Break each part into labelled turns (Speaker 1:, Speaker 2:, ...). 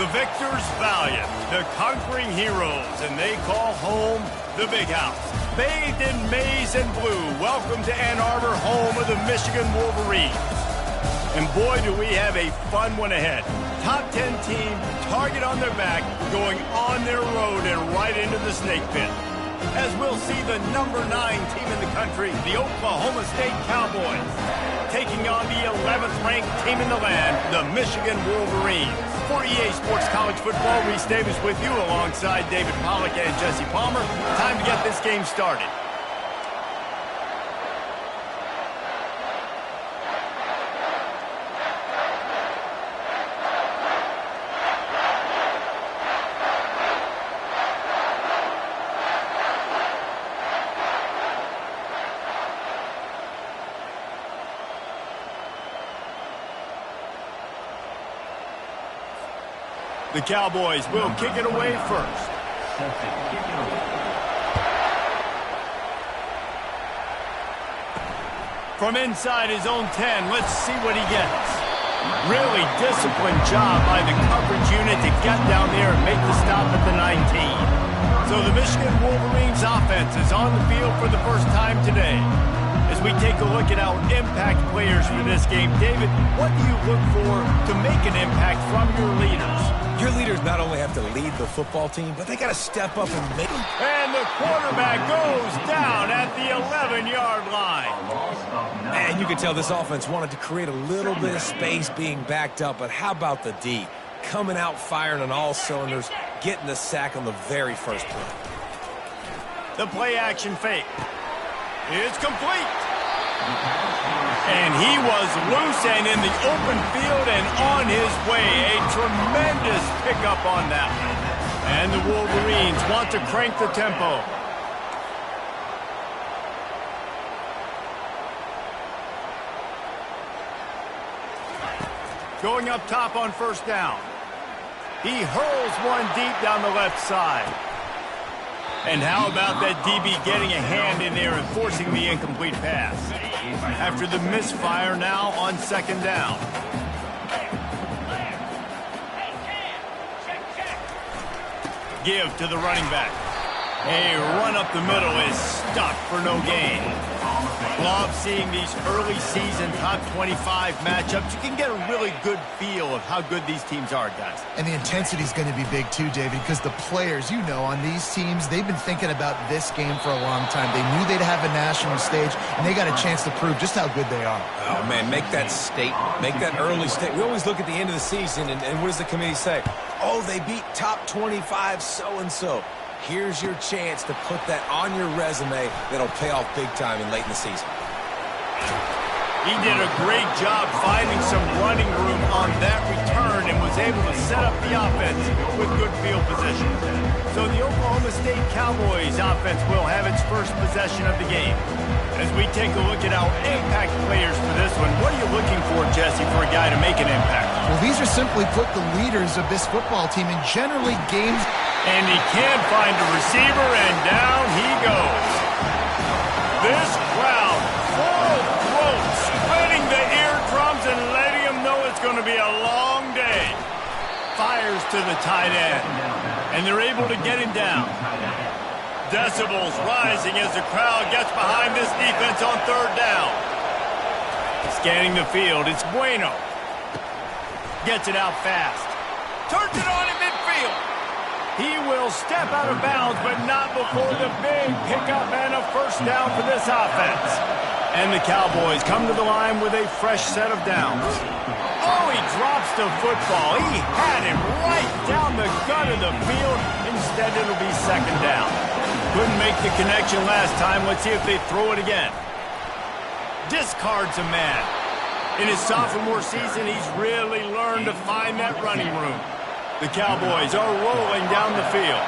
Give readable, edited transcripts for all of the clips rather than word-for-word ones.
Speaker 1: The victors valiant, the conquering heroes, and they call home the Big House. Bathed in maize and blue, welcome to Ann Arbor, home of the Michigan Wolverines. And boy, do we have a fun one ahead. Top 10 team, target on their back, going on their road and right into the snake pit. As we'll see the number 9 team in the country, the Oklahoma State Cowboys, taking on the 11th ranked team in the land, the Michigan Wolverines. For EA Sports College Football, Reese Davis with you alongside David Pollack and Jesse Palmer. Time to get this game started. The Cowboys will kick it away first. From inside his own 10, let's see what he gets. Really disciplined job by the coverage unit to get down there and make the stop at the 19. So the Michigan Wolverines offense is on the field for the first time today. As we take a look at our impact players for this game, David, what do you look for to make an impact from your leaders?
Speaker 2: Your leaders not only have to lead the football team, but they got to step up and make...
Speaker 1: And the quarterback goes down at the 11-yard line.
Speaker 2: Man, you can tell this offense wanted to create a little bit of space being backed up, but how about the D? Coming out firing on all cylinders, getting the sack on the very first play.
Speaker 1: The play-action fake. It's complete. And he was loose and in the open field and on his way. A tremendous pickup on that one. And the Wolverines want to crank the tempo. Going up top on first down. He hurls one deep down the left side. And how about that DB getting a hand in there and forcing the incomplete pass? After the misfire, now on second down. Give to the running back. A run up the middle is stuck for no gain. Love seeing these early season top 25 matchups. You can get a really good feel of how good these teams are, guys.
Speaker 3: And the intensity is going to be big too, David, because the players, you know, on these teams, they've been thinking about this game for a long time. They knew they'd have a national stage, and they got a chance to prove just how good they are.
Speaker 2: Oh, man, make that statement. Make that early statement. We always look at the end of the season, and what does the committee say? Oh, they beat top 25 so-and-so. Here's your chance to put that on your resume that'll pay off big time in late in the season.
Speaker 1: He did a great job finding some running room on that return and was able to set up the offense with good field position. So the Oklahoma State Cowboys offense will have its first possession of the game. As we take a look at our impact players for this one, what are you looking for, Jesse, for a guy to make an impact?
Speaker 3: Well, these are simply put the leaders of this football team, and generally games...
Speaker 1: And he can't find a receiver, and down he goes. This crowd full throat, splitting the eardrums and letting him know it's going to be a long day. Fires to the tight end, and they're able to get him down. Decibels rising as the crowd gets behind this defense on third down. Scanning the field, it's Bueno. Gets it out fast. Turns it on in midfield. He will step out of bounds, but not before the big pickup and a first down for this offense. And the Cowboys come to the line with a fresh set of downs. Oh, he drops the football. He had him right down the gut of the field. Instead, it'll be second down. Couldn't make the connection last time. Let's see if they throw it again. Discards a man. In his sophomore season, he's really learned to find that running room. The Cowboys are rolling down the field.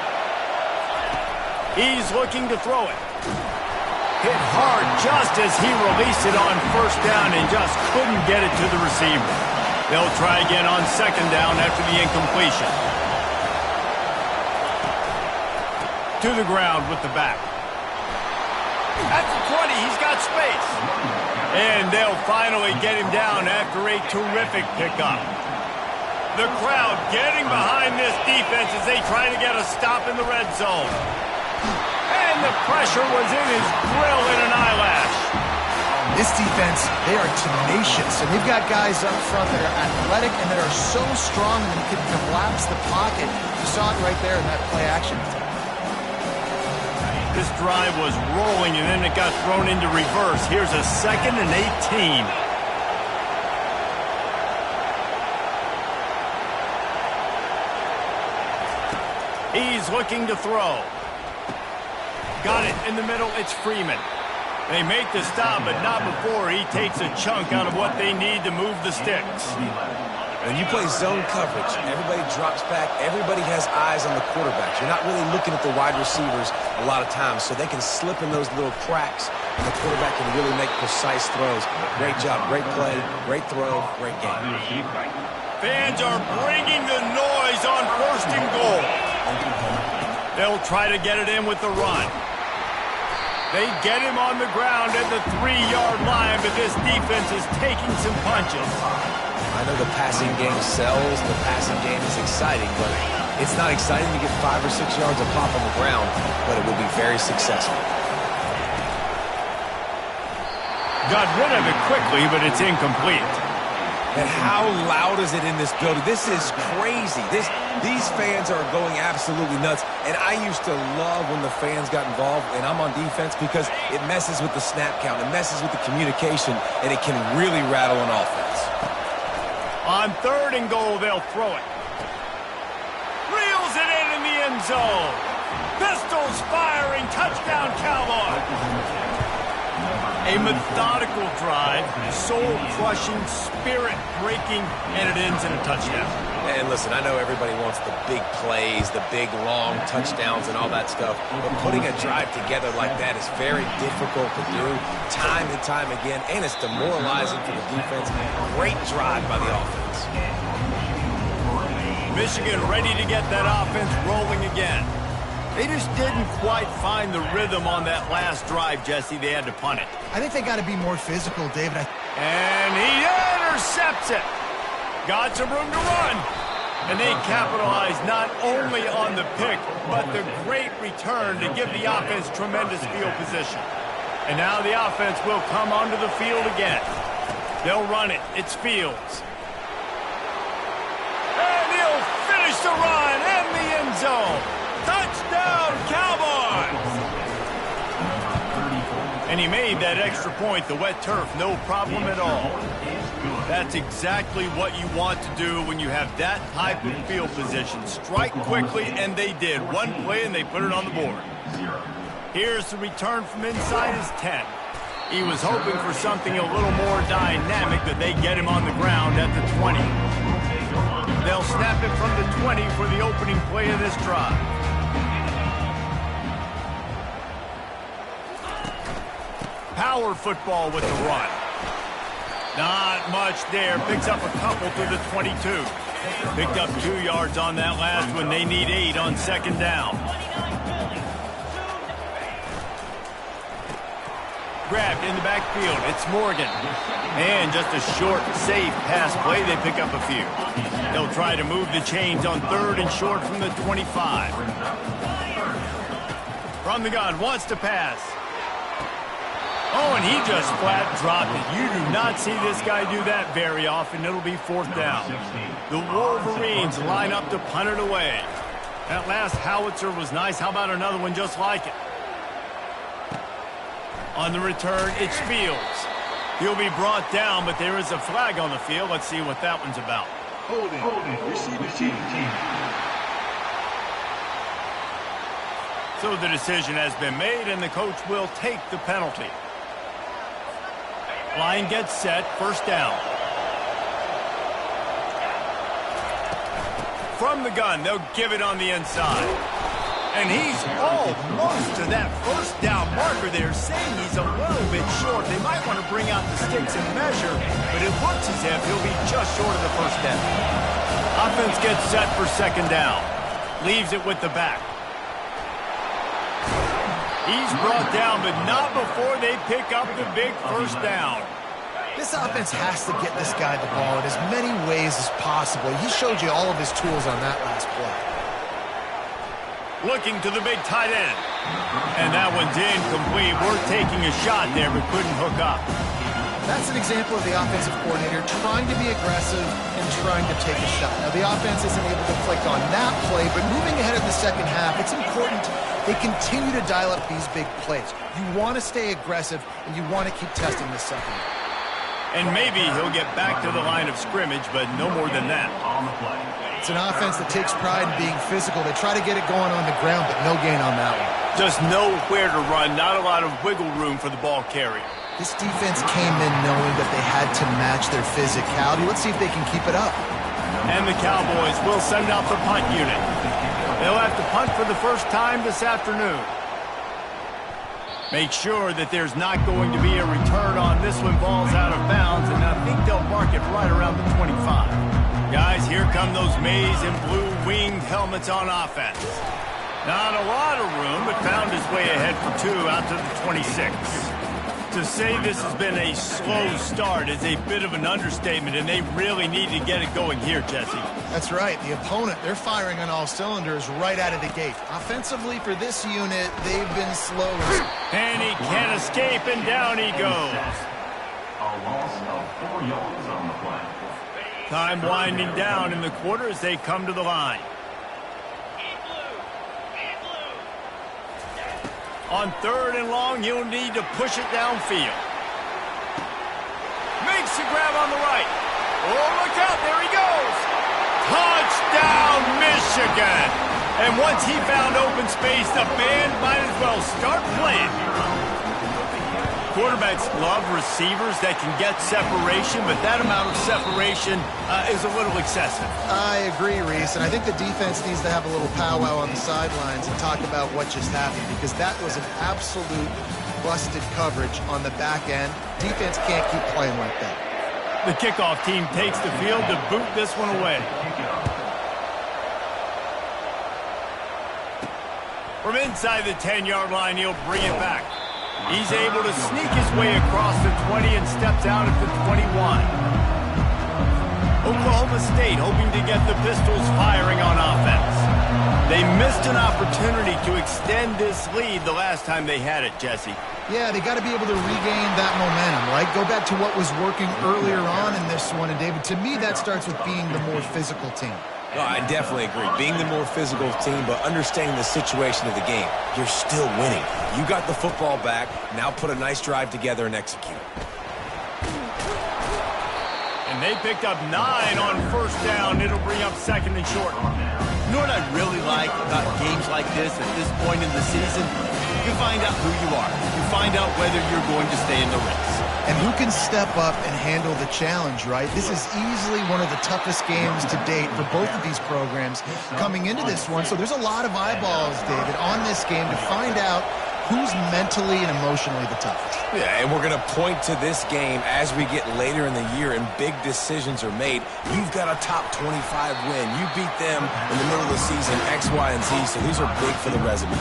Speaker 1: He's looking to throw it. Hit hard just as he released it on first down and just couldn't get it to the receiver. They'll try again on second down after the incompletion. To the ground with the back. At the 20, he's got space. And they'll finally get him down after a terrific pickup. The crowd getting behind this defense as they try to get a stop in the red zone. And the pressure was in his grill in an eyelash.
Speaker 3: This defense, they are tenacious, and they've got guys up front that are athletic and that are so strong and can collapse the pocket. You saw it right there in that play action.
Speaker 1: This drive was rolling, and then it got thrown into reverse. Here's a 2nd and 18. He's looking to throw. Got it in the middle. It's Freeman. They make the stop, but not before he takes a chunk out of what they need to move the sticks.
Speaker 2: When you play zone coverage, everybody drops back. Everybody has eyes on the quarterbacks. You're not really looking at the wide receivers a lot of times, so they can slip in those little cracks, and the quarterback can really make precise throws. Great job, great play, great throw, great game.
Speaker 1: Fans are bringing the noise on 1st and goal. They'll try to get it in with the run. They get him on the ground at the 3-yard line, but this defense is taking some punches.
Speaker 2: I know the passing game sells, the passing game is exciting, but it's not exciting to get 5 or 6 yards of pop on the ground, but it will be very successful.
Speaker 1: Got rid of it quickly, but it's incomplete.
Speaker 2: And how loud is it in this building? This is crazy. These fans are going absolutely nuts. And I used to love when the fans got involved, and I'm on defense, because it messes with the snap count. It messes with the communication, and it can really rattle an offense.
Speaker 1: On 3rd and goal, they'll throw it. Reels it in the end zone. Pistols firing. Touchdown, Cowboys. A methodical drive, soul-crushing, spirit-breaking, and it ends in a touchdown.
Speaker 2: And listen, I know everybody wants the big plays, the big, long touchdowns and all that stuff, but putting a drive together like that is very difficult to do time and time again, and it's demoralizing for the defense. Great drive by the offense.
Speaker 1: Michigan ready to get that offense rolling again. They just didn't quite find the rhythm on that last drive, Jesse. They had to punt it.
Speaker 3: I think they got to be more physical, David.
Speaker 1: And he intercepts it. Got some room to run. And they capitalized not only on the pick, but the great return to give the offense tremendous field position. And now the offense will come onto the field again. They'll run it. It's Fields. And he'll finish the run in the end zone. Touchdown, Cowboys! And he made that extra point, the wet turf, no problem at all. That's exactly what you want to do when you have that type of field position. Strike quickly, and they did. One play, and they put it on the board. Here's the return from inside his 10. He was hoping for something a little more dynamic, but they get him on the ground at the 20. They'll snap it from the 20 for the opening play of this drive. Power football with the run. Not much there. Picks up a couple to the 22. Picked up 2 yards on that last one. They need 8 on 2nd down. Grabbed in the backfield. It's Morgan. And just a short, safe pass play. They pick up a few. They'll try to move the chains on 3rd and short from the 25. From the gun. Wants to pass. Oh, and he just flat dropped it. You do not see this guy do that very often. It'll be 4th down. The Wolverines line up to punt it away. That last howitzer was nice. How about another one just like it? On the return, it's Fields. He'll be brought down, but there is a flag on the field. Let's see what that one's about.
Speaker 4: Holding. Receiver team.
Speaker 1: So the decision has been made, and the coach will take the penalty. Line gets set, 1st down. From the gun, they'll give it on the inside. And he's almost to that 1st down marker there, saying he's a little bit short. They might want to bring out the sticks and measure, but it looks as if he'll be just short of the 1st down. Offense gets set for 2nd down. Leaves it with the back. He's brought down, but not before they pick up the big 1st down.
Speaker 3: This offense has to get this guy the ball in as many ways as possible. He showed you all of his tools on that last play.
Speaker 1: Looking to the big tight end. And that one's incomplete. We're taking a shot there, but couldn't hook up.
Speaker 3: That's an example of the offensive coordinator trying to be aggressive and trying to take a shot. Now, the offense isn't able to click on that play, but moving ahead in the second half, it's important they continue to dial up these big plays. You want to stay aggressive, and you want to keep testing the second half.
Speaker 1: And maybe he'll get back to the line of scrimmage, but no more than that.
Speaker 3: It's an offense that takes pride in being physical. They try to get it going on the ground, but no gain on that one.
Speaker 1: Just nowhere to run, not a lot of wiggle room for the ball carrier.
Speaker 3: This defense came in knowing that they had to match their physicality. Let's see if they can keep it up.
Speaker 1: And the Cowboys will send out the punt unit. They'll have to punt for the first time this afternoon. Make sure that there's not going to be a return on this one. Ball's out of bounds, and I think they'll mark it right around the 25. Guys, here come those maize and blue winged helmets on offense. Not a lot of room, but found his way ahead for two out to the 26. To say this has been a slow start is a bit of an understatement, and they really need to get it going here, Jesse.
Speaker 3: That's right. The opponent, they're firing on all cylinders right out of the gate. Offensively for this unit, they've been slow.
Speaker 1: And he can't escape, and down he goes.
Speaker 4: A loss of 4 yards on the play.
Speaker 1: Time winding down in the quarter as they come to the line. On 3rd and long, he'll need to push it downfield. Makes the grab on the right. Oh, look out, there he goes. Touchdown, Michigan. And once he found open space, the band might as well start playing. Quarterbacks love receivers that can get separation, but that amount of separation is a little excessive.
Speaker 3: I agree, Reese, and I think the defense needs to have a little powwow on the sidelines and talk about what just happened, because that was an absolute busted coverage on the back end. Defense can't keep playing like that.
Speaker 1: The kickoff team takes the field to boot this one away. From inside the 10-yard line, he'll bring it back. He's able to sneak his way across the 20 and steps out at the 21. Oklahoma State hoping to get the Pistols firing on offense. They missed an opportunity to extend this lead the last time they had it, Jesse.
Speaker 3: Yeah, they got to be able to regain that momentum, right? Go back to what was working earlier on in this one. And, David, to me, that starts with being the more physical team.
Speaker 2: No, I definitely agree. Being the more physical team, but understanding the situation of the game. You're still winning. You got the football back. Now put a nice drive together and execute.
Speaker 1: And they picked up 9 on 1st down. It'll bring up 2nd and short. You know what I really like about games like this at this point in the season? You find out who you are. You find out whether you're going to stay in the race.
Speaker 3: And who can step up and handle the challenge, right? This is easily one of the toughest games to date for both of these programs coming into this one. So there's a lot of eyeballs, David, on this game to find out who's mentally and emotionally the toughest.
Speaker 2: Yeah, and we're going to point to this game as we get later in the year and big decisions are made. You've got a top 25 win. You beat them in the middle of the season, X, Y, and Z, so these are big for the resume.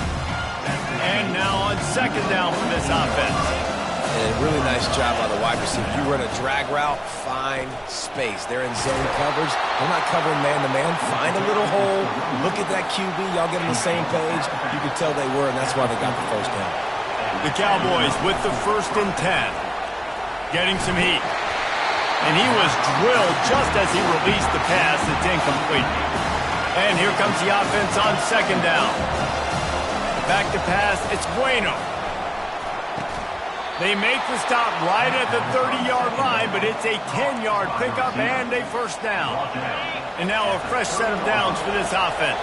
Speaker 1: And now on 2nd down for this offense.
Speaker 2: And a really nice job by the wide receiver. You run a drag route, find space. They're in zone coverage. They're not covering man-to-man. Find a little hole. Look at that QB. Y'all get on the same page. You could tell they were, and that's why they got the 1st down.
Speaker 1: The Cowboys with the 1st and 10. Getting some heat. And he was drilled just as he released the pass. It's incomplete. And here comes the offense on 2nd down. Back to pass. It's Bueno. They make the stop right at the 30-yard line, but it's a 10-yard pickup and a 1st down. And now a fresh set of downs for this offense.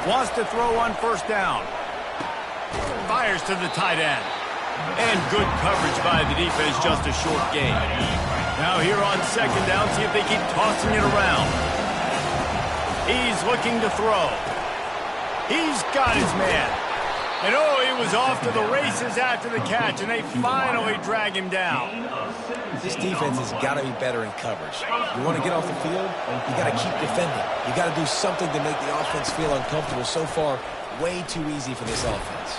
Speaker 1: Wants to throw on 1st down. Fires to the tight end. And good coverage by the defense, just a short gain. Now here on 2nd down, see if they keep tossing it around. He's looking to throw. He's got his man. And oh, he was off to the races after the catch, and they finally drag him down.
Speaker 2: This defense has got to be better in coverage. You want to get off the field, you got to keep defending. You got to do something to make the offense feel uncomfortable. So far, way too easy for this offense.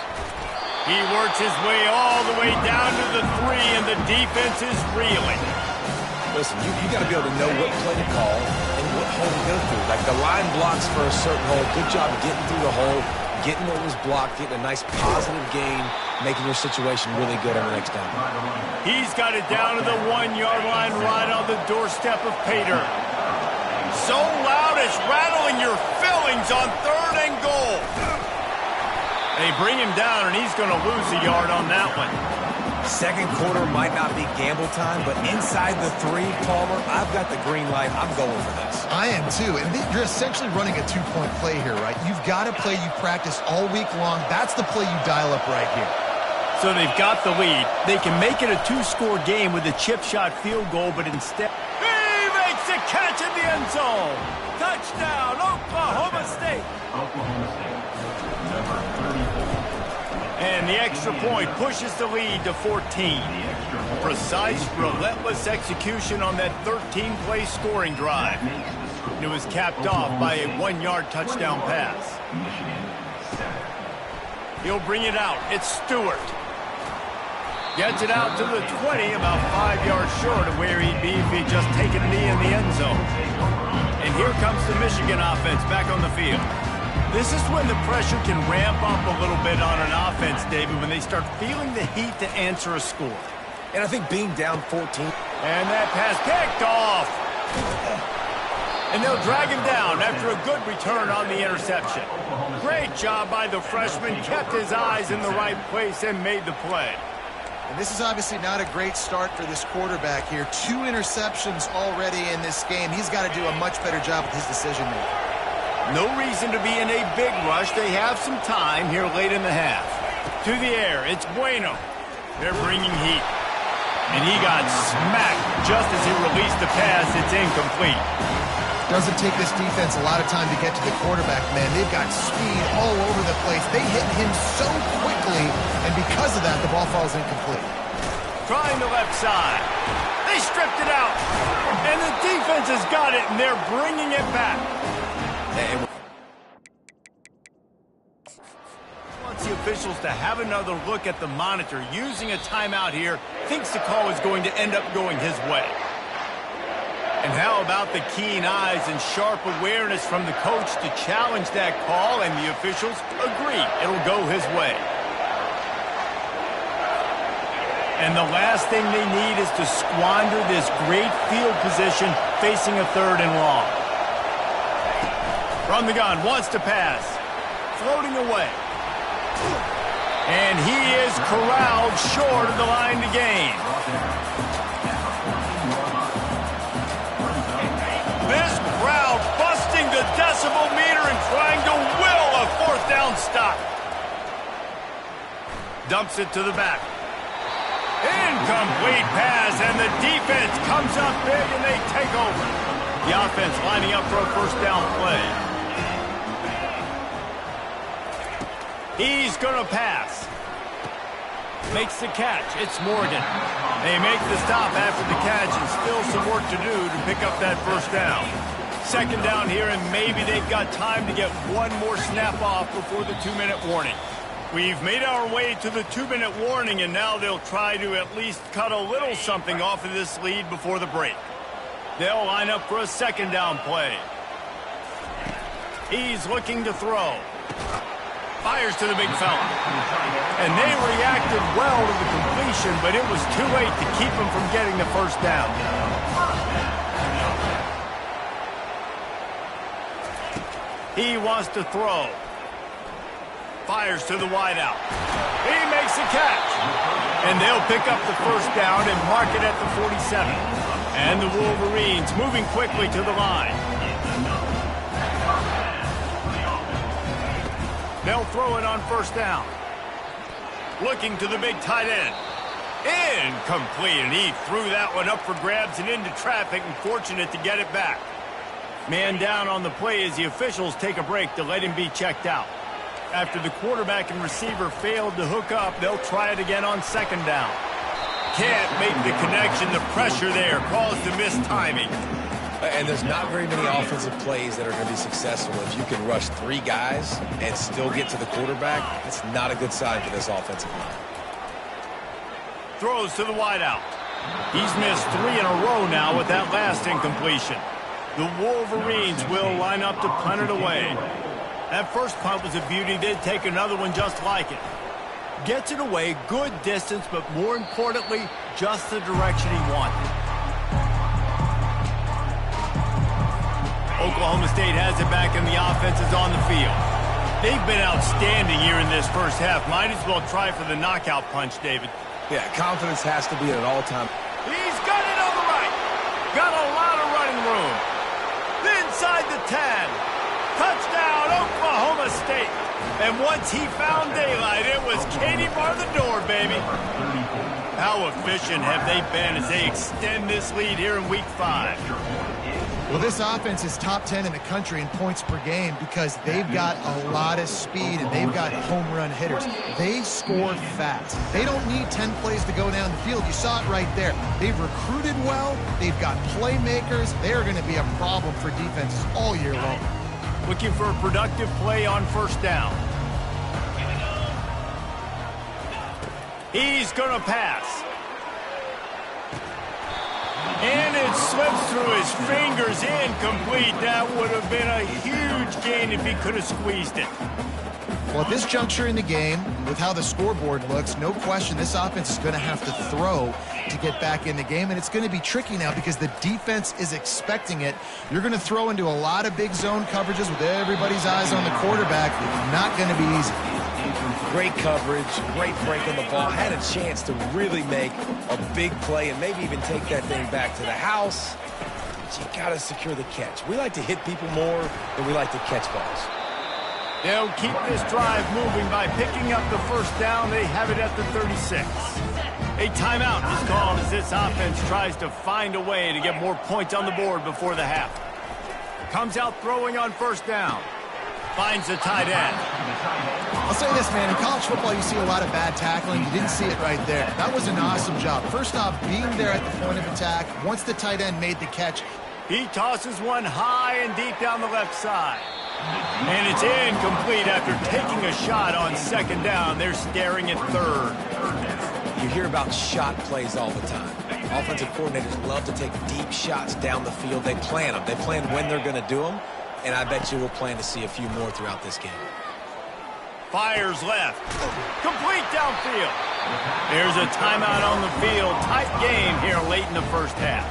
Speaker 1: He works his way all the way down to the 3, and the defense is reeling.
Speaker 2: Listen, you got to be able to know what play to call and what hole to go through. Like the line blocks for a certain hole. Good job of getting through the hole, getting what was blocked, getting a nice positive gain, making your situation really good on the next down.
Speaker 1: He's got it down to the 1-yard line right on the doorstep of Pater. So loud it's rattling your fillings on 3rd and goal. They bring him down, and he's going to lose a yard on that one.
Speaker 2: Second quarter might not be gamble time, but inside the 3, Palmer, I've got the green light. I'm going for this.
Speaker 3: I am too, and you're essentially running a 2-point play here, right? You've got a play you practice all week long. That's the play you dial up right here.
Speaker 1: So they've got the lead. They can make it a 2-score game with a chip shot field goal, but instead... He makes a catch in the end zone! Touchdown, Oklahoma State!
Speaker 4: Oklahoma State, number 34.
Speaker 1: And the extra point pushes the lead to 14. Precise, relentless execution on that 13-play scoring drive. It was capped off by a 1-yard touchdown pass. He'll bring it out. It's Stewart. Gets it out to the 20, about 5 yards short of where he'd be if he'd just taken a knee in the end zone. And here comes the Michigan offense back on the field. This is when the pressure can ramp up a little bit on an offense, David, when they start feeling the heat to answer a score.
Speaker 2: And I think being down 14.
Speaker 1: And that pass picked off. And they'll drag him down after a good return on the interception. Great job by the freshman. Kept his eyes in the right place and made the play.
Speaker 3: And this is obviously not a great start for this quarterback here. 2 interceptions already in this game. He's got to do a much better job with his decision-making.
Speaker 1: No reason to be in a big rush. They have some time here late in the half. To the air, it's Bueno. They're bringing heat. And he got smacked just as he released the pass. It's incomplete.
Speaker 3: Doesn't take this defense a lot of time to get to the quarterback, man. They've got speed all over the place. They hit him so quickly, and because of that, the ball falls incomplete.
Speaker 1: Trying the left side. They stripped it out. And the defense has got it, and they're bringing it back. Wants the officials to have another look at the monitor. Using a timeout here, thinks the call is going to end up going his way. And how about the keen eyes and sharp awareness from the coach to challenge that call, and the officials agree it'll go his way. And the last thing they need is to squander this great field position facing a 3rd and long. From the gun, wants to pass. Floating away. And he is corralled short of the line to gain. This crowd busting the decibel meter and trying to will a 4th down stop. Dumps it to the back. Incomplete pass, and the defense comes up big and they take over. The offense lining up for a 1st down play. He's going to pass. Makes the catch. It's Morgan. They make the stop after the catch, and still some work to do to pick up that 1st down. 2nd down here, and maybe they've got time to get one more snap off before the 2-minute warning. We've made our way to the 2-minute warning, and now they'll try to at least cut a little something off of this lead before the break. They'll line up for a 2nd down play. He's looking to throw. Fires to the big fella. And they reacted well to the completion, but it was too late to keep him from getting the 1st down. He wants to throw. Fires to the wideout. He makes a catch. And they'll pick up the 1st down and mark it at the 47. And the Wolverines moving quickly to the line. They'll throw it on 1st down. Looking to the big tight end. Incomplete, and he threw that one up for grabs and into traffic, and fortunate to get it back. Man down on the play as the officials take a break to let him be checked out. After the quarterback and receiver failed to hook up, they'll try it again on 2nd down. Can't make the connection. The pressure there caused the missed timing.
Speaker 2: And there's not very many offensive plays that are going to be successful if you can rush 3 guys and still get to the quarterback. It's not a good sign for this offensive line.
Speaker 1: Throws to the wideout. He's missed 3 in a row now with that last incompletion. The Wolverines will line up to punt it away. That first punt was a beauty. They'd take another one just like it. Gets it away, good distance, but more importantly, just the direction he wanted. Oklahoma State has it back, and the offense is on the field. They've been outstanding here in this first half. Might as well try for the knockout punch, David.
Speaker 2: Yeah, confidence has to be at an all-time.
Speaker 1: He's got it on the right. Got a lot of running room. Inside the 10. Touchdown, Oklahoma State. And once he found daylight, it was Katie bar the door, baby. How efficient have they been as they extend this lead here in Week 5?
Speaker 3: Well, this offense is top 10 in the country in points per game because they've got a lot of speed and they've got home run hitters. They score fast. They don't need 10 plays to go down the field. You saw it right there. They've recruited well. They've got playmakers. They're going to be a problem for defenses all year long.
Speaker 1: Looking for a productive play on first down. He's going to pass. And it slips through his fingers, incomplete. That would have been a huge gain if he could have squeezed it.
Speaker 3: Well, at this juncture in the game, with how the scoreboard looks, no question this offense is going to have to throw to get back in the game, and it's going to be tricky now because the defense is expecting it. You're going to throw into a lot of big zone coverages with everybody's eyes on the quarterback. It's not going to be easy.
Speaker 2: Great coverage, great break on the ball. Had a chance to really make a big play and maybe even take that thing back to the house. But you got to secure the catch. We like to hit people more than we like to catch balls.
Speaker 1: They'll keep this drive moving by picking up the first down. They have it at the 36. A timeout is called as this offense tries to find a way to get more points on the board before the half. Comes out throwing on first down. Finds the tight end.
Speaker 3: I'll say this, man. In college football, you see a lot of bad tackling. You didn't see it right there. That was an awesome job. First off, being there at the point of attack. Once the tight end made the catch,
Speaker 1: he tosses one high and deep down the left side. And it's incomplete after taking a shot on second down. They're staring at third.
Speaker 2: You hear about shot plays all the time. Offensive coordinators love to take deep shots down the field. They plan them. They plan when they're going to do them. And I bet you we'll plan to see a few more throughout this game.
Speaker 1: Fires left. Complete downfield. There's a timeout on the field. Tight game here late in the first half.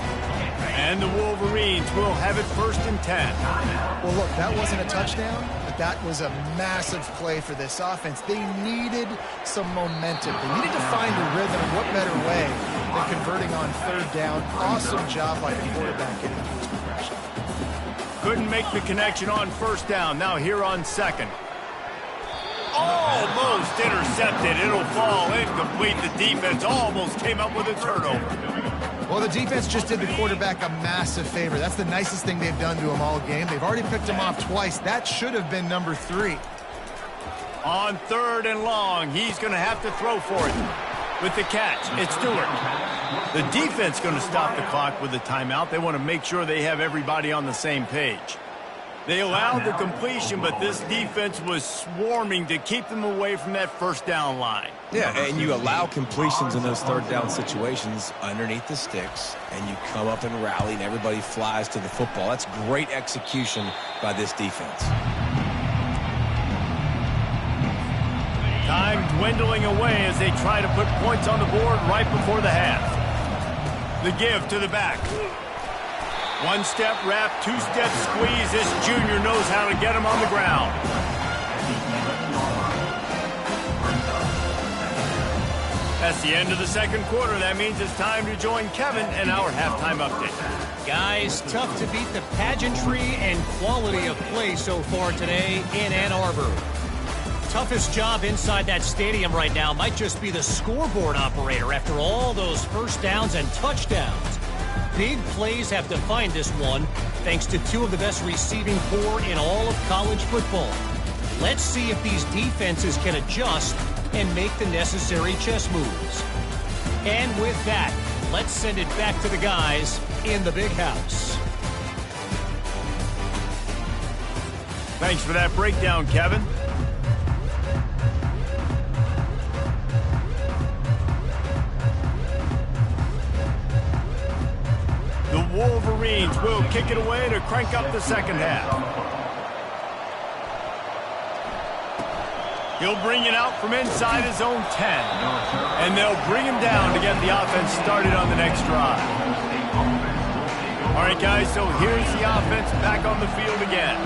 Speaker 1: And the Wolverines will have it 1st and 10.
Speaker 3: Well, look, that wasn't a touchdown, but that was a massive play for this offense. They needed some momentum. They needed to find a rhythm. What better way than converting on third down? Awesome job by the quarterback getting to his progression.
Speaker 1: Couldn't make the connection on first down. Now here on second. Almost intercepted. It'll fall incomplete. The defense almost came up with a turnover.
Speaker 3: Well, the defense just did the quarterback a massive favor. That's the nicest thing they've done to him all game. They've already picked him off twice. That should have been number 3.
Speaker 1: On 3rd and long, he's going to have to throw for it. With the catch, it's Stewart. The defense going to stop the clock with the timeout. They want to make sure they have everybody on the same page. They allowed the completion, but this defense was swarming to keep them away from that first down line.
Speaker 2: Yeah, and you allow completions in those third down situations underneath the sticks, and you come up and rally, and everybody flies to the football. That's great execution by this defense.
Speaker 1: Time dwindling away as they try to put points on the board right before the half. The give to the back. One step wrap, 2-step squeeze. This junior knows how to get him on the ground. That's the end of the second quarter. That means it's time to join Kevin in our halftime update.
Speaker 5: Guys, tough to beat the pageantry and quality of play so far today in Ann Arbor. Toughest job inside that stadium right now might just be the scoreboard operator after all those first downs and touchdowns. Big plays have defined this one, thanks to 2 of the best receiving corps in all of college football. Let's see if these defenses can adjust and make the necessary chess moves. And with that, let's send it back to the guys in the big house.
Speaker 1: Thanks for that breakdown, Kevin. The Wolverines will kick it away to crank up the second half. He'll bring it out from inside his own 10. And they'll bring him down to get the offense started on the next drive. All right, guys, so here's the offense back on the field again.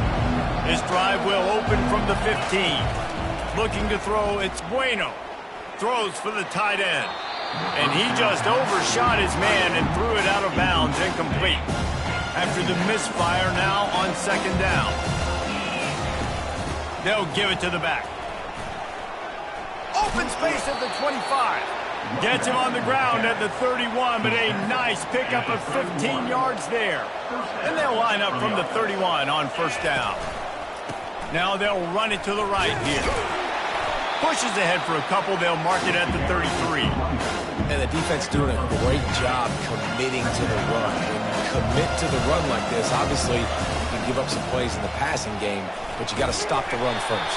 Speaker 1: This drive will open from the 15. Looking to throw, it's Bueno. Throws for the tight end. And he just overshot his man and threw it out of bounds, incomplete. After the misfire now on second down. They'll give it to the back. Open space at the 25. Gets him on the ground at the 31, but a nice pickup of 15 yards there. And they'll line up from the 31 on first down. Now they'll run it to the right here. Pushes ahead for a couple. They'll mark it at the 33.
Speaker 2: And the defense doing a great job committing to the run. When you commit to the run like this, obviously you can give up some plays in the passing game, but you got to stop the run first.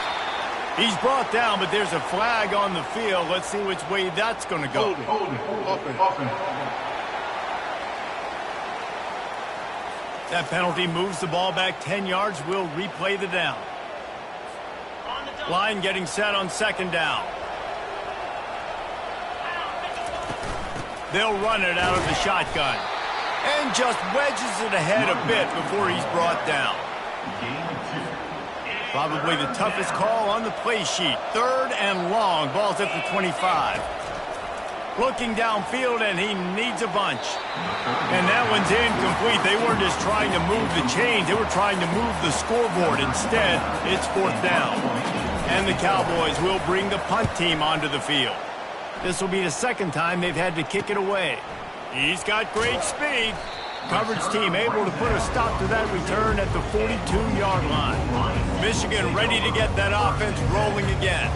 Speaker 1: He's brought down, but there's a flag on the field. Let's see which way that's going to go. That penalty moves the ball back 10 yards. We'll replay the down. Line getting set on second down. They'll run it out of the shotgun. And just wedges it ahead a bit before he's brought down. Probably the toughest call on the play sheet. Third and long. Ball's at the 25. Looking downfield, and he needs a bunch. And that one's incomplete. They weren't just trying to move the chains. They were trying to move the scoreboard. Instead, it's fourth down. And the Cowboys will bring the punt team onto the field. This will be the second time they've had to kick it away. He's got great speed. Coverage team able to put a stop to that return at the 42-yard line. Michigan ready to get that offense rolling again.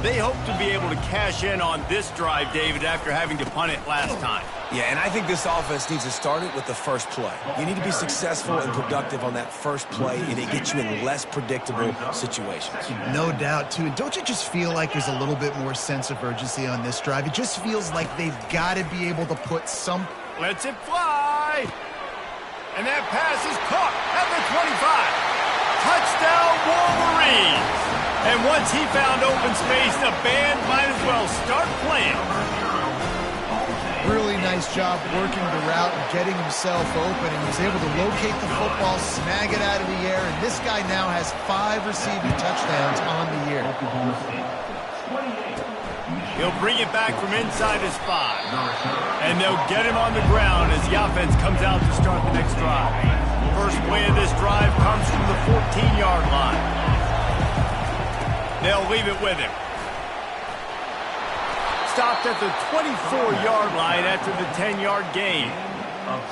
Speaker 1: They hope to be able to cash in on this drive, David, after having to punt it last time.
Speaker 2: Yeah, and I think this offense needs to start it with the first play. You need to be successful and productive on that first play, and it gets you in less predictable situations.
Speaker 3: No doubt, too. Don't you just feel like there's a little bit more sense of urgency on this drive? It just feels like they've got to be able to put some...
Speaker 1: Lets it fly. And that pass is caught at the 25. Touchdown, Wolverines. And once he found open space, the band might as well start playing.
Speaker 3: Really nice job working the route and getting himself open, and he's able to locate the football, snag it out of the air, and this guy now has 5 receiving touchdowns on the year.
Speaker 1: He'll bring it back from inside his 5. And they'll get him on the ground as the offense comes out to start the next drive. First play of this drive comes from the 14-yard line. They'll leave it with him. Stopped at the 24-yard line after the 10-yard gain.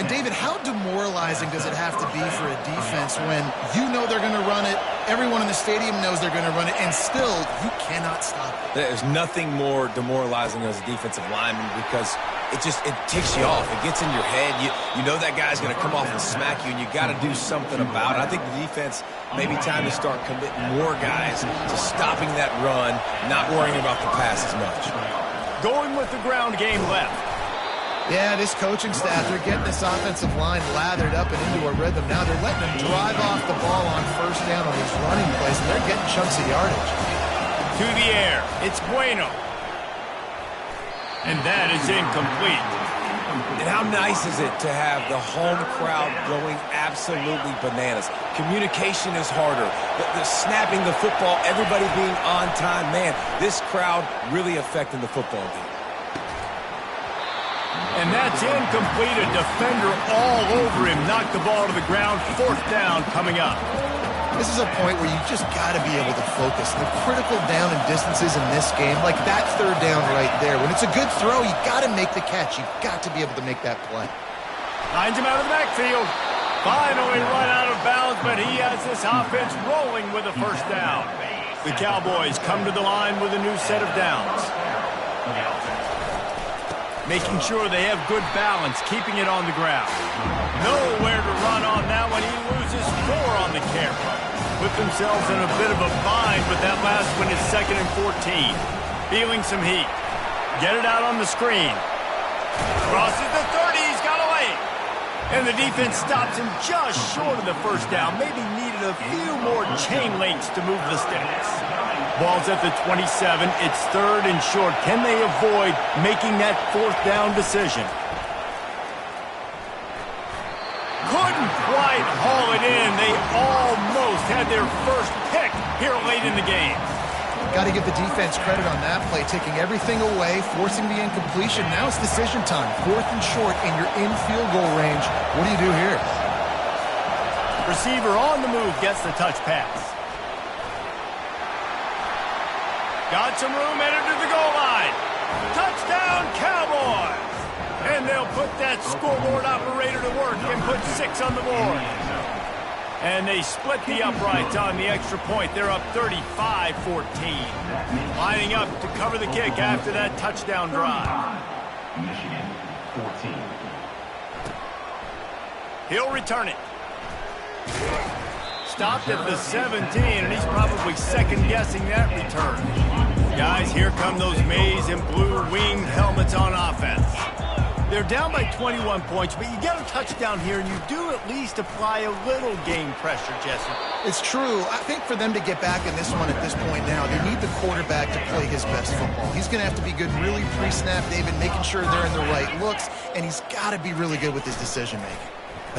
Speaker 3: And David, how demoralizing does it have to be for a defense when you know they're going to run it, everyone in the stadium knows they're going to run it, and still you cannot stop it?
Speaker 2: There's nothing more demoralizing as a defensive lineman because it ticks you off. It gets in your head. You know that guy's going to come off and smack you, and you got to do something about it. I think the defense may be time to start committing more guys to stopping that run, not worrying about the pass as much.
Speaker 1: Going with the ground game left.
Speaker 3: Yeah, this coaching staff, they're getting this offensive line lathered up and into a rhythm. Now they're letting them drive off the ball on first down on these running plays, and they're getting chunks of yardage.
Speaker 1: To the air, it's Bueno. And that is incomplete.
Speaker 2: And how nice is it to have the home crowd going absolutely bananas? Communication is harder. The snapping the football, everybody being on time. Man, this crowd really affecting the football game.
Speaker 1: And that's incomplete. A defender all over him. Knocked the ball to the ground. Fourth down coming up.
Speaker 3: This is a point where you just got to be able to focus. The critical down and distances in this game, like that third down right there. When it's a good throw, you got to make the catch. You got to be able to make that play.
Speaker 1: Finds him out of the backfield. Finally run out of bounds, but he has this offense rolling with a first down. The Cowboys come to the line with a new set of downs. Making sure they have good balance, keeping it on the ground. Nowhere to run on that one. He loses 4 on the carry. put themselves in a bit of a bind, but that last one is 2nd and 14. Feeling some heat. Get it out on the screen. Crosses the 30, he's got away. And the defense stops him just short of the first down. Maybe needed a few more chain links to move the sticks. Ball's at the 27. It's 3rd and short. Can they avoid making that 4th down decision? Couldn't quite haul it in. They almost had their first pick here late in the game.
Speaker 3: Got to give the defense credit on that play, taking everything away, forcing the incompletion. Now it's decision time. 4th and short, and you're in field goal range. What do you do here?
Speaker 1: Receiver on the move gets the touch pass. Got some room, headed to the goal line. Touchdown, Cowboys! And they'll put that scoreboard operator to work and put 6 on the board. And they split the uprights on the extra point. They're up 35-14. Lining up to cover the kick after that touchdown drive.
Speaker 4: Michigan, 14.
Speaker 1: He'll return it. Stopped at the 17, and he's probably second-guessing that return. Guys, here come those maize and blue winged helmets on offense. They're down by 21 points, but you get a touchdown here, and you do at least apply a little game pressure, Jesse.
Speaker 3: It's true. I think for them to get back in this one at this point now, they need the quarterback to play his best football. He's going to have to be good really pre-snap, David, making sure they're in the right looks, and he's got to be really good with his decision-making.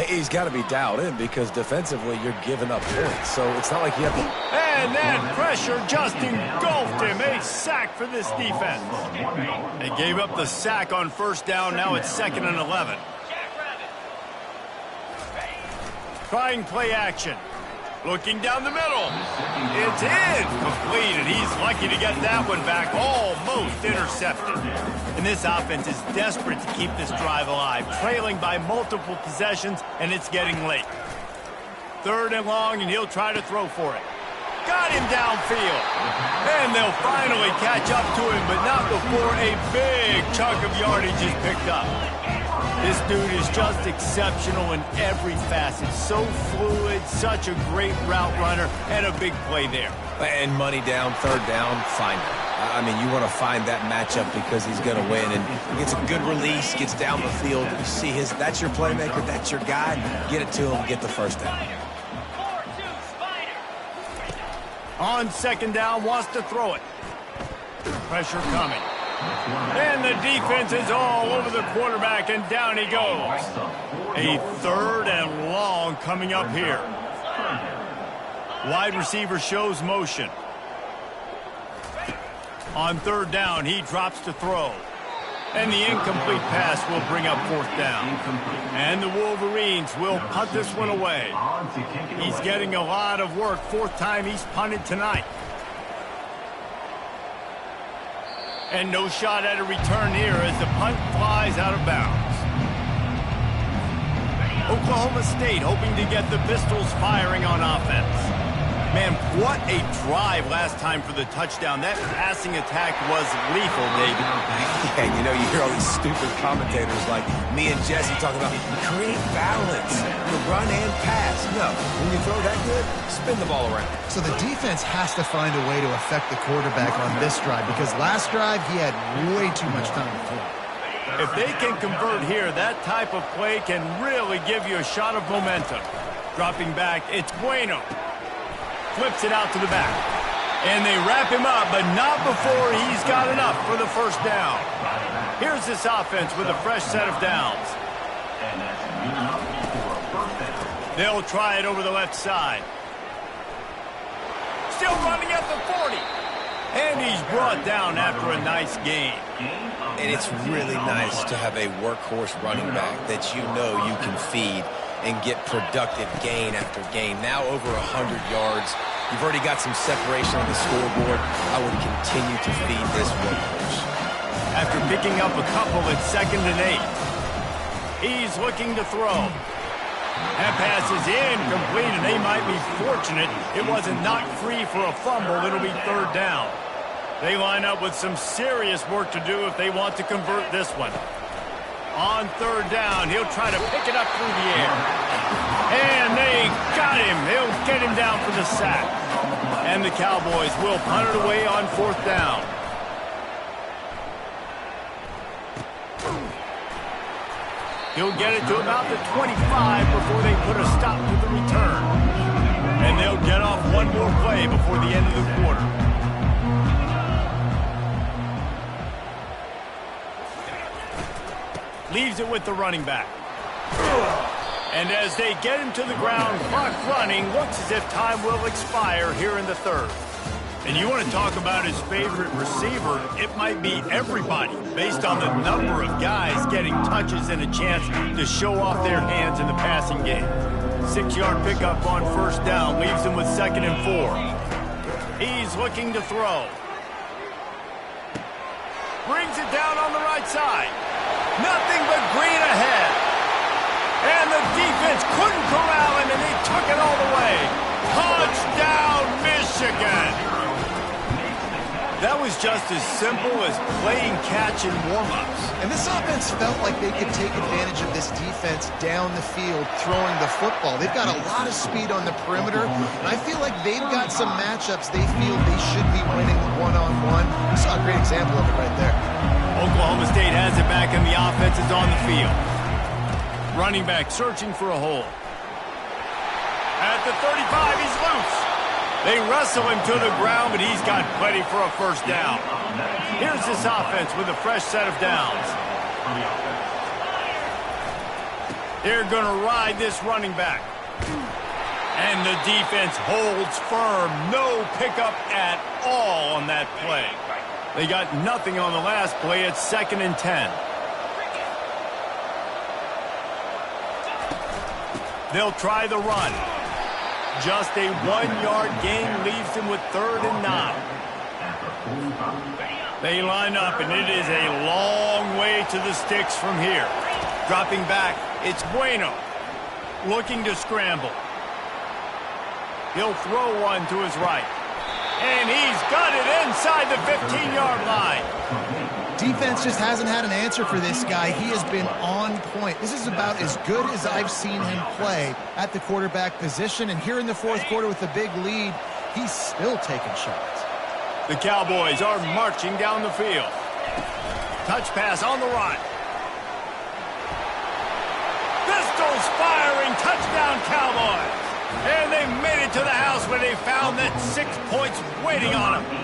Speaker 2: He's got to be dialed in because defensively you're giving up points. So it's not like you have to...
Speaker 1: And that pressure just engulfed him. A sack for this defense. They gave up the sack on 1st down. Now it's 2nd and 11. Trying play action. Looking down the middle. It's in. Completed. He's lucky to get that one back. Almost intercepted. And this offense is desperate to keep this drive alive. Trailing by multiple possessions, and it's getting late. 3rd and long, and he'll try to throw for it. Got him downfield. And they'll finally catch up to him, but not before a big chunk of yardage is picked up. This dude is just exceptional in every facet. So fluid, such a great route runner, and a big play there.
Speaker 2: And money down, 3rd down, find him. I mean, you want to find that matchup because he's going to win. And he gets a good release, gets down the field. You see that's your playmaker, that's your guy. Get it to him, get the 1st down.
Speaker 1: On 2nd down, wants to throw it. Pressure coming. And the defense is all over the quarterback, and down he goes. A 3rd and long coming up here. Wide receiver shows motion. On 3rd down, he drops to throw. And the incomplete pass will bring up 4th down. And the Wolverines will punt this one away. He's getting a lot of work. 4th time he's punted tonight. And no shot at a return here as the punt flies out of bounds. Oklahoma State hoping to get the Pistols firing on offense. Man, what a drive last time for the touchdown. That passing attack was lethal, David.
Speaker 2: Yeah, you know, you hear all these stupid commentators like me and Jesse talking about create balance, the run and pass. No, when you throw that good, spin the ball around.
Speaker 3: So the defense has to find a way to affect the quarterback on this drive because last drive he had way too much time to throw.
Speaker 1: If they can convert here, that type of play can really give you a shot of momentum. Dropping back, it's Bueno. Flips it out to the back. And they wrap him up, but not before he's got enough for the 1st down. Here's this offense with a fresh set of downs. They'll try it over the left side. Still running at the 40. And he's brought down after a nice gain.
Speaker 2: And it's really nice to have a workhorse running back that you know you can feed and get productive gain after gain. Now over 100 yards. You've already got some separation on the scoreboard. I would continue to feed this workhorse.
Speaker 1: After picking up a couple at 2nd and 8. He's looking to throw. That pass is incomplete, and they might be fortunate it wasn't knocked free for a fumble. It'll be 3rd down. They line up with some serious work to do if they want to convert this one. On 3rd down, he'll try to pick it up through the air. And they got him. They'll get him down for the sack. And the Cowboys will punt it away on 4th down. He'll get it to about the 25 before they put a stop to the return. And they'll get off one more play before the end of the quarter. Leaves it with the running back. And as they get him to the ground, clock running, looks as if time will expire here in the 3rd. And you want to talk about his favorite receiver, it might be everybody, based on the number of guys getting touches and a chance to show off their hands in the passing game. 6-yard pickup on 1st down, leaves him with 2nd and 4. He's looking to throw. Brings it down on the right side. Nothing but green ahead. And the defense couldn't corral him, and they took it all the way. Touchdown, Michigan! That was just as simple as playing catch in warm-ups.
Speaker 3: And this offense felt like they could take advantage of this defense down the field throwing the football. They've got a lot of speed on the perimeter, and I feel like they've got some matchups they feel they should be winning one-on-one. We saw a great example of it right there.
Speaker 1: Oklahoma State has it back, and the offense is on the field. Running back searching for a hole. At the 35, he's loose. They wrestle him to the ground, but he's got plenty for a 1st down. Here's this offense with a fresh set of downs. They're going to ride this running back. And the defense holds firm. No pickup at all on that play. They got nothing on the last play. It's 2nd and 10. They'll try the run. Just a 1-yard gain leaves him with 3rd and 9. They line up, and it is a long way to the sticks from here. Dropping back, it's Bueno. Looking to scramble. He'll throw one to his right. And he's got it inside the 15-yard line.
Speaker 3: Defense just hasn't had an answer for this guy. He has been on point. This is about as good as I've seen him play at the quarterback position. And here in the 4th quarter with a big lead, he's still taking shots.
Speaker 1: The Cowboys are marching down the field. Touch pass on the right. Pistols firing. Touchdown, Cowboys. And they made it to the house where they found that 6 points waiting on them.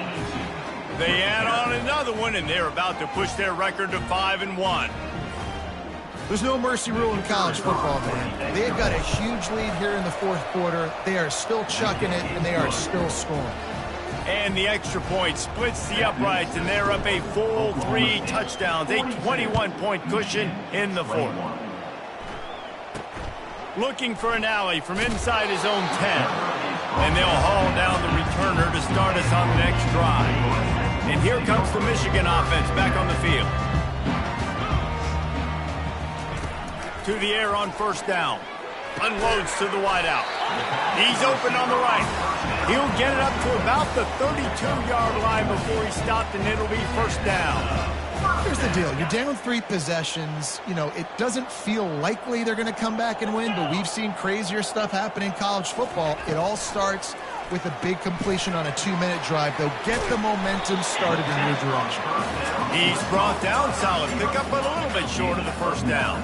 Speaker 1: They add on another one, and they're about to push their record to 5-1.
Speaker 3: There's no mercy rule in college football, man. They've got a huge lead here in the 4th quarter. They are still chucking it, and they are still scoring.
Speaker 1: And the extra point splits the uprights, and they're up a full 3 touchdowns, a 21-point cushion in the 4th. Looking for an alley from inside his own 10. And they'll haul down the returner to start us on the next drive. And here comes the Michigan offense back on the field. To the air on 1st down. Unloads to the wideout. He's open on the right. He'll get it up to about the 32-yard line before he's stopped, and it'll be 1st down.
Speaker 3: Here's the deal. You're down 3 possessions. You know, it doesn't feel likely they're going to come back and win, but we've seen crazier stuff happen in college football. It all starts with a big completion on a 2-minute drive. They'll get the momentum started in your direction.
Speaker 1: He's brought down solid pickup, but a little bit short of the 1st down.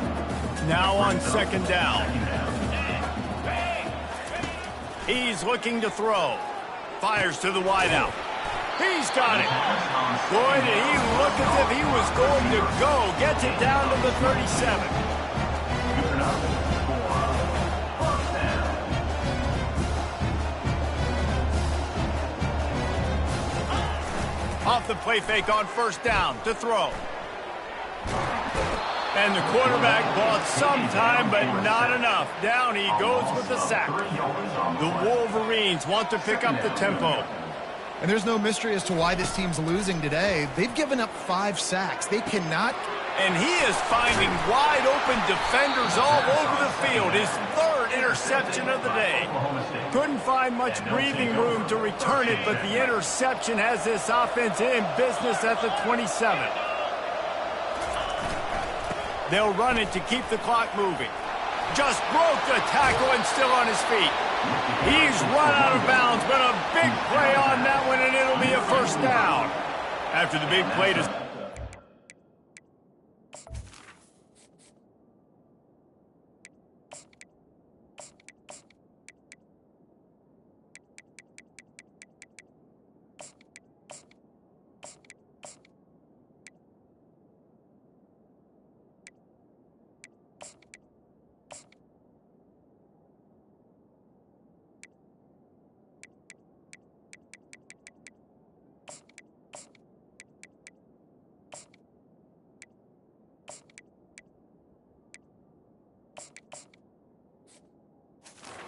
Speaker 1: Now on 2nd down. He's looking to throw. Fires to the wideout. He's got it. Boy, did he look as if he was going to go. Gets it down to the 37. Off the play fake on 1st down to throw. And the quarterback bought some time, but not enough. Down he goes with the sack. The Wolverines want to pick up the tempo.
Speaker 3: And there's no mystery as to why this team's losing today. They've given up 5 sacks. They cannot.
Speaker 1: And he is finding wide open defenders all over the field. His 3rd interception of the day. Couldn't find much breathing room to return it, but the interception has this offense in business at the 27. They'll run it to keep the clock moving. Just broke the tackle and still on his feet. He's run out of bounds, but a big play on that one, and it'll be a first down. After the big play to...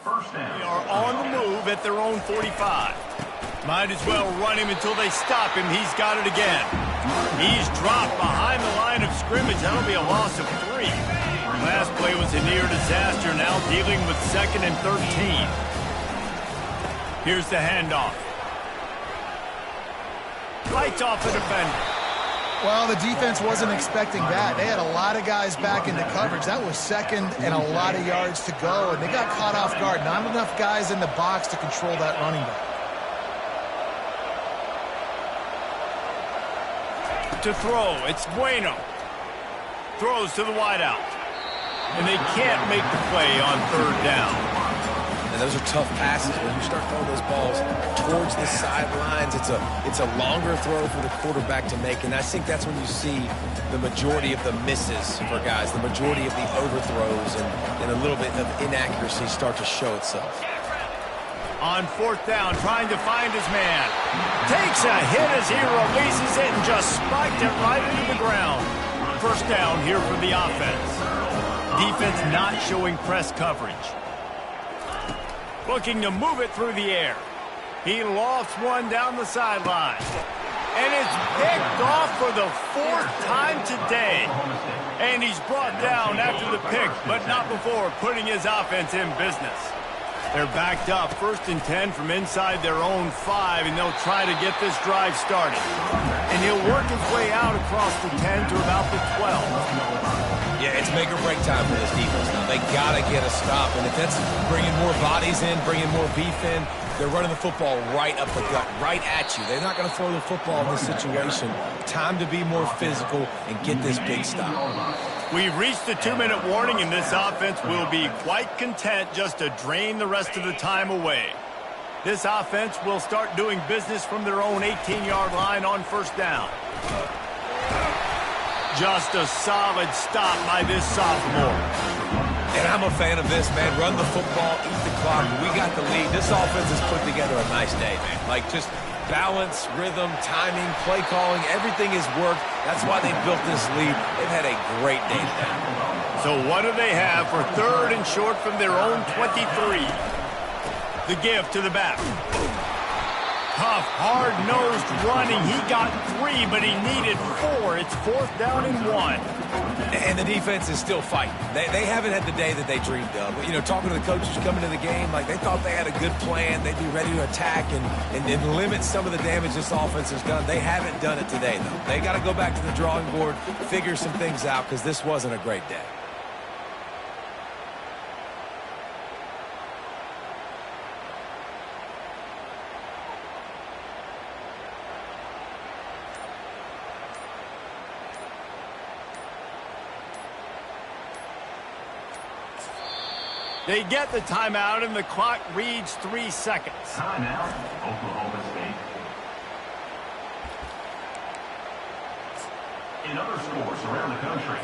Speaker 4: First down.
Speaker 1: They are on the move at their own 45. Might as well run him until they stop him. He's got it again. He's dropped behind the line of scrimmage. That'll be a loss of 3. Last play was a near disaster. Now dealing with 2nd and 13. Here's the handoff. Lights off the defender.
Speaker 3: Well, the defense wasn't expecting that. They had a lot of guys back into coverage. That was 2nd and a lot of yards to go, and they got caught off guard. Not enough guys in the box to control that running back.
Speaker 1: To throw, it's Bueno. Throws to the wideout. And they can't make the play on 3rd down.
Speaker 2: And those are tough passes. When you start throwing those balls towards the sidelines, it's a longer throw for the quarterback to make. And I think that's when you see the majority of the misses for guys, the majority of the overthrows and a little bit of inaccuracy start to show itself.
Speaker 1: On 4th down, trying to find his man. Takes a hit as he releases it and just spiked it right into the ground. First down here for the offense. Defense not showing press coverage. Looking to move it through the air. He lofts one down the sideline. And it's picked off for the 4th time today. And he's brought down after the pick, but not before putting his offense in business. They're backed up, 1st and 10 from inside their own 5, and they'll try to get this drive started. And he'll work his way out across the 10 to about the 12.
Speaker 2: Yeah, it's make or break time for this defense now. They got to get a stop, and if that's bringing more bodies in, bringing more beef in, they're running the football right up the gut, right at you. They're not going to throw the football in this situation. Time to be more physical and get this big stop.
Speaker 1: We've reached the 2-minute warning, and this offense will be quite content just to drain the rest of the time away. This offense will start doing business from their own 18-yard line on 1st down. Just a solid stop by this sophomore.
Speaker 2: And I'm a fan of this, man. Run the football, eat the clock. We got the lead. This offense has put together a nice day, man. Like, just balance, rhythm, timing, play calling, everything has worked. That's why they built this lead. They've had a great day today.
Speaker 1: So what do they have for 3rd and short from their own 23? The give to the back. Tough, hard-nosed running. He got 3, but he needed 4. It's 4th down and 1.
Speaker 2: And the defense is still fighting. They haven't had the day that they dreamed of. You know, talking to the coaches coming to the game, like they thought they had a good plan. They'd be ready to attack and limit some of the damage this offense has done. They haven't done it today, though. They got to go back to the drawing board, figure some things out, because this wasn't a great day.
Speaker 1: They get the timeout, and the clock reads 3 seconds.
Speaker 4: Timeout, Oklahoma State. In other sports around the country.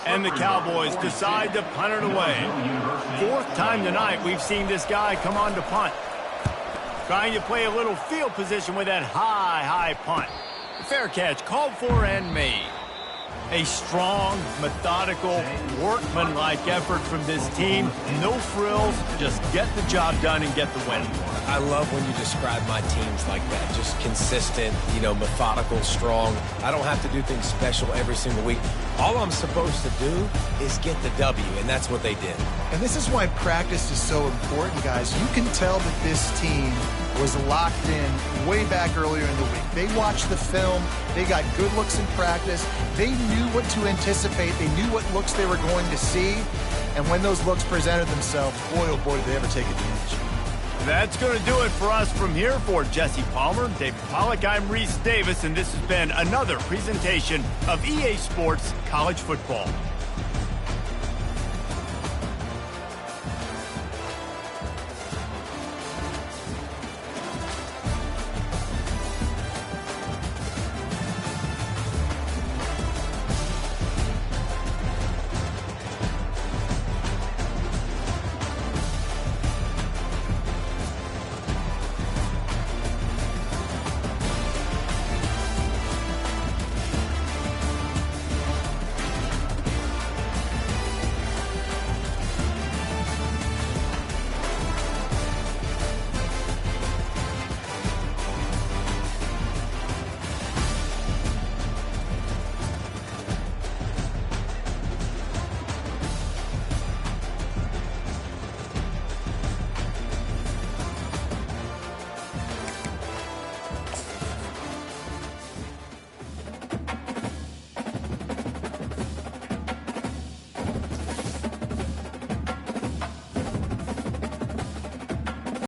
Speaker 1: And the Cowboys decide to punt it away. 4th time tonight we've seen this guy come on to punt. Trying to play a little field position with that high punt. Fair catch, called for and made. A strong, methodical, workmanlike effort from this team. No frills, just get the job done and get the win.
Speaker 2: I love when you describe my teams like that. Just consistent, you know, methodical, strong. I don't have to do things special every single week. All I'm supposed to do is get the W, and that's what they did.
Speaker 3: And this is why practice is so important, guys. You can tell that this team was locked in way back earlier in the week. They watched the film. They got good looks in practice. They knew what to anticipate. They knew what looks they were going to see. And when those looks presented themselves, boy, oh boy, did they ever take advantage.
Speaker 1: That's going to do it for us from here. For Jesse Palmer, David Pollack, I'm Reese Davis, and this has been another presentation of EA Sports College Football.